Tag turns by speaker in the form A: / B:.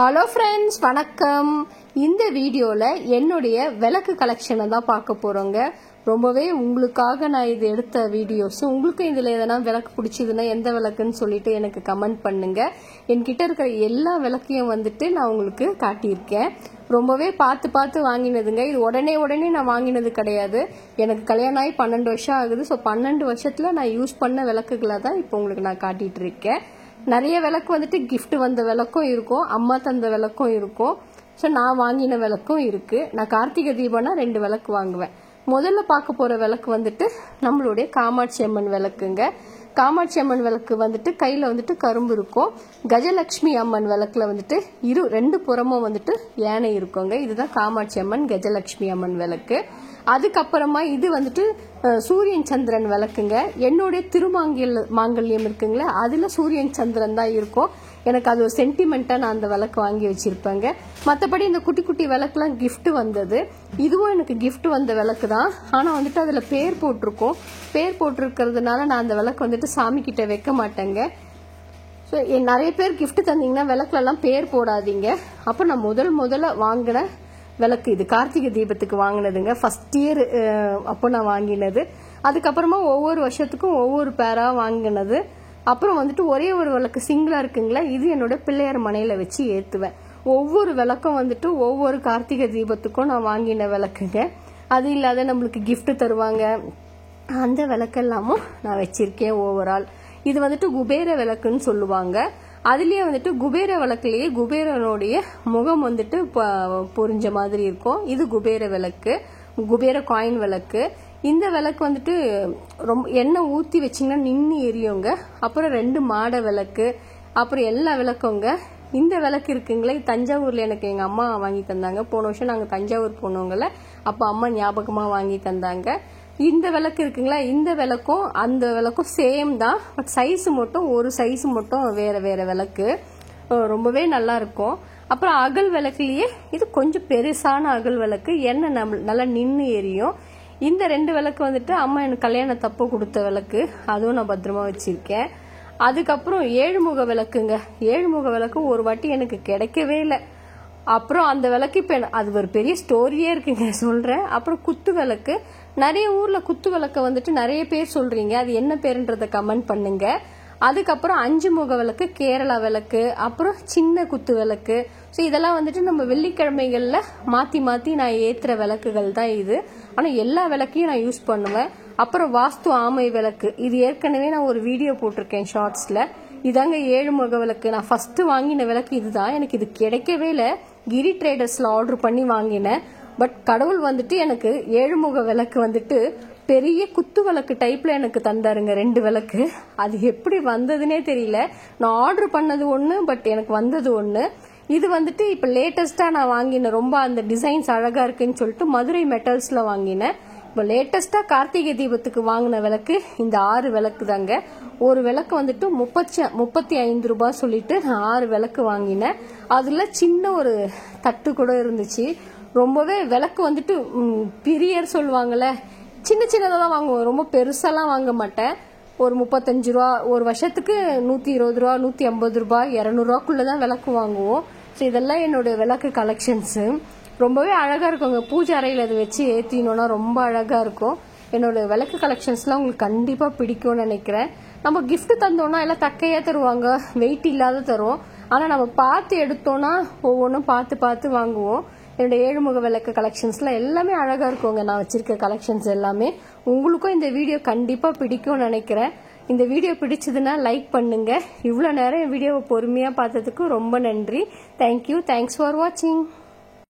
A: Hello friends, வணக்கம். இந்த வீடியோவில் என்னுடைய விளக்கு கலெக்ஷனை தான் பார்க்க போகிறோங்க. ரொம்பவே உங்களுக்காக நான் இது எடுத்த வீடியோஸ். உங்களுக்கு இதில் எதனா விளக்கு பிடிச்சதுன்னா எந்த விளக்குன்னு சொல்லிட்டு எனக்கு கமெண்ட் பண்ணுங்க. என்கிட்ட இருக்கிற எல்லா விளக்கையும் நான் உங்களுக்கு காட்டியிருக்கேன். ரொம்பவே பார்த்து வாங்கினதுங்க. இது உடனே நான் வாங்கினது கிடையாது. எனக்கு கல்யாணம் ஆகி 12 வருஷம் ஆகுது. ஸோ 12 வருஷத்தில் நான் யூஸ் பண்ண விளக்குகளை தான் இப்போ உங்களுக்கு நான் காட்டிட்டு இருக்கேன். நிறைய விளக்கு கிஃப்ட் வந்த விளக்கும் இருக்கும், அம்மா தந்த விளக்கும் இருக்கும். ஸோ நான் வாங்கின விளக்கும் இருக்கு. நான் கார்த்திகை தீபம்னா 2 விளக்கு வாங்குவேன். முதல்ல பார்க்க போற விளக்கு நம்மளுடைய காமாட்சி அம்மன் விளக்குங்க. காமாட்சி அம்மன் விளக்கு கையில கரும்பு இருக்கும். கஜலட்சுமி அம்மன் விளக்குல 2 புறமும் யானை இருக்குங்க. இதுதான் காமாட்சி அம்மன் கஜலட்சுமி அம்மன் விளக்கு. அதுக்கப்புறமா இது சூரியன் சந்திரன் விளக்குங்க. என்னுடைய திருமாங்கல்யம் இருக்குங்களா, அதுல சூரியன் சந்திரன் தான் இருக்கும். எனக்கு அது ஒரு சென்டிமெண்டா நான் அந்த விளக்கு வாங்கி வச்சிருப்பேங்க. மற்றபடி இந்த குட்டி குட்டி விளக்குலாம் கிஃப்ட் வந்தது. இதுவும் எனக்கு கிஃப்ட் வந்த விளக்கு தான். ஆனா அதுல பேர் போட்டிருக்கோம். பேர் போட்டிருக்கிறதுனால நான் அந்த விளக்கு சாமி கிட்ட வைக்க மாட்டேங்க. ஸோ நிறைய பேர் கிஃப்ட் தந்தீங்கன்னா விளக்குல எல்லாம் பேர் போடாதீங்க. அப்போ நான் முதல்ல வாங்கின விளக்கு இது. கார்த்திகை தீபத்துக்கு வாங்கினதுங்க. ஃபர்ஸ்ட் இயர் அப்போ நான் வாங்கினது. அதுக்கப்புறமா ஒவ்வொரு வருஷத்துக்கும் ஒவ்வொரு பேரா வாங்கினது. அப்புறம் ஒரே ஒரு விளக்கு சிங்கிளா இருக்குங்களா, இது என்னோட பிள்ளையார் மனையில வச்சு ஏத்துவேன். ஒவ்வொரு விளக்கும் ஒவ்வொரு கார்த்திகை தீபத்துக்கும் நான் வாங்கின விளக்குங்க. அது இல்லாத நம்மளுக்கு கிஃப்ட் தருவாங்க, அந்த விளக்கெல்லாமும் நான் வச்சிருக்கேன் ஓவரால். இது குபேர விளக்குன்னு சொல்லுவாங்க. அதுலயே குபேர விளக்குலயே குபேரனுடைய முகம் பொரிஞ்ச மாதிரி இருக்கும். இது குபேர விளக்கு, குபேர காயின் விளக்கு. இந்த விளக்கு ரொம்ப எண்ணெய் ஊத்தி வச்சீங்கன்னா நின்று எரியுங்க. அப்புறம் 2 மாட விளக்கு, அப்புறம் எல்லா விளக்குங்க. இந்த விளக்கு இருக்குங்களே, தஞ்சாவூர்ல எனக்கு எங்க அம்மா வாங்கி தந்தாங்க. போன வருஷம் நாங்க தஞ்சாவூர் போனவங்கள அப்ப அம்மா ஞாபகமா வாங்கி தந்தாங்க. இந்த விளக்கு இருக்குங்களா, இந்த விளக்கும் அந்த விளக்கும் சேம் தான். பட் சைஸ் மட்டும் ஒரு சைஸ் மட்டும் வேற விளக்கு. ரொம்பவே நல்லா இருக்கும். அப்புறம் அகல் விளக்குலயே இது கொஞ்சம் பெருசான அகல் விளக்கு, எண்ணெய் நல்லா நின்று எரியும். இந்த 2 விளக்கு அம்மா எனக்கு கல்யாண தப்பு கொடுத்த விளக்கு, அதுவும் நான் பத்திரமா வச்சிருக்கேன். அதுக்கப்புறம் 7 முக விளக்குங்க. 7 முக விளக்கு ஒரு வாட்டி எனக்கு கிடைக்கவே இல்லை. அப்புறம் அந்த விளக்கு இப்ப அது ஒரு பெரிய ஸ்டோரியே இருக்குங்க, சொல்றேன். அப்புறம் குத்து விளக்கு. நிறைய ஊர்ல குத்து விளக்க நிறைய பேர் சொல்றீங்க, அது என்ன பேருன்றத கமெண்ட் பண்ணுங்க. அதுக்கப்புறம் 5 முக விளக்கு, கேரளா விளக்கு, அப்புறம் சின்ன குத்து விளக்கு. ஸோ இதெல்லாம் நம்ம வெள்ளிக்கிழமைகள்ல மாத்தி நான் ஏத்துற விளக்குகள் தான் இது. ஆனா எல்லா விளக்கையும் நான் யூஸ் பண்ணுவேன். அப்புறம் வாஸ்து ஆமை விளக்கு, இது ஏற்கனவே நான் ஒரு வீடியோ போட்டிருக்கேன் ஷார்ட்ஸ்ல. இதாங்க 7 முக விளக்கு. நான் ஃபர்ஸ்ட் வாங்கின விளக்கு இதுதான். எனக்கு இது கிடைக்கவே இல்லை. கிரி ட்ரேடர்ஸ்ல ஆர்டர் பண்ணி வாங்கினேன். பட் கடவுள் எனக்கு 7 முக விளக்கு பெரிய குத்து விளக்கு டைப்ல எனக்கு தந்தாருங்க. 2 விளக்கு. அது எப்படி வந்ததுன்னே தெரியல. நான் ஆர்டர் பண்ணது ஒண்ணு, பட் எனக்கு வந்தது ஒண்ணு. இது இப்ப லேட்டஸ்டா நான் வாங்கினேன். ரொம்ப அந்த டிசைன்ஸ் அழகா இருக்குன்னு சொல்லிட்டு மதுரை மெட்டல்ஸ்ல வாங்கினேன். இப்போ லேட்டஸ்டா கார்த்திகை தீபத்துக்கு வாங்கின விளக்கு இந்த 6 விளக்கு தாங்க. ஒரு விளக்கு 35 ரூபாய் சொல்லிட்டு நான் 6 விளக்கு வாங்கினேன். அதுல சின்ன ஒரு தட்டு கூட இருந்துச்சு. ரொம்பவே விளக்கு பிரியர் சொல்லுவாங்கல்ல, சின்னதா தான் வாங்குவேன். ரொம்ப பெருசாலாம் வாங்க மாட்டேன். ஒரு 35 ரூபா, ஒரு வருஷத்துக்கு 120 ரூபா, 150 ரூபாய், 200 ரூபாக்குள்ளதான் விளக்கு வாங்குவோம். ஸோ இதெல்லாம் என்னோட விளக்கு கலெக்ஷன்ஸ். ரொம்பவே அழகா இருக்குங்க. பூஜை அறையில அதை வச்சு ஏத்தினோம்னா ரொம்ப அழகா இருக்கும். என்னோட விளக்கு கலெக்ஷன்ஸ்லாம் உங்களுக்கு கண்டிப்பா பிடிக்கும்னு நினைக்கிறேன். நம்ம கிஃப்ட் தந்தோம்னா எல்லாம் தக்கையா தருவாங்க, வெயிட் இல்லாத தரும். ஆனா நம்ம பார்த்து எடுத்தோம்னா ஒவ்வொன்றும் பார்த்து வாங்குவோம். என்னோட 7 முக விளக்கு கலெக்ஷன்ஸ்ல எல்லாமே அழகா இருக்குங்க. நான் வச்சிருக்க கலெக்ஷன்ஸ் எல்லாமே உங்களுக்கும் இந்த வீடியோ கண்டிப்பா பிடிக்கும்னு நினைக்கிறேன். இந்த வீடியோ பிடிச்சதுன்னா லைக் பண்ணுங்க. இவ்வளவு நேரம் என் வீடியோவை பொறுமையா பார்த்ததுக்கு ரொம்ப நன்றி. தேங்க்யூ. தேங்க்ஸ் ஃபார் வாட்சிங்.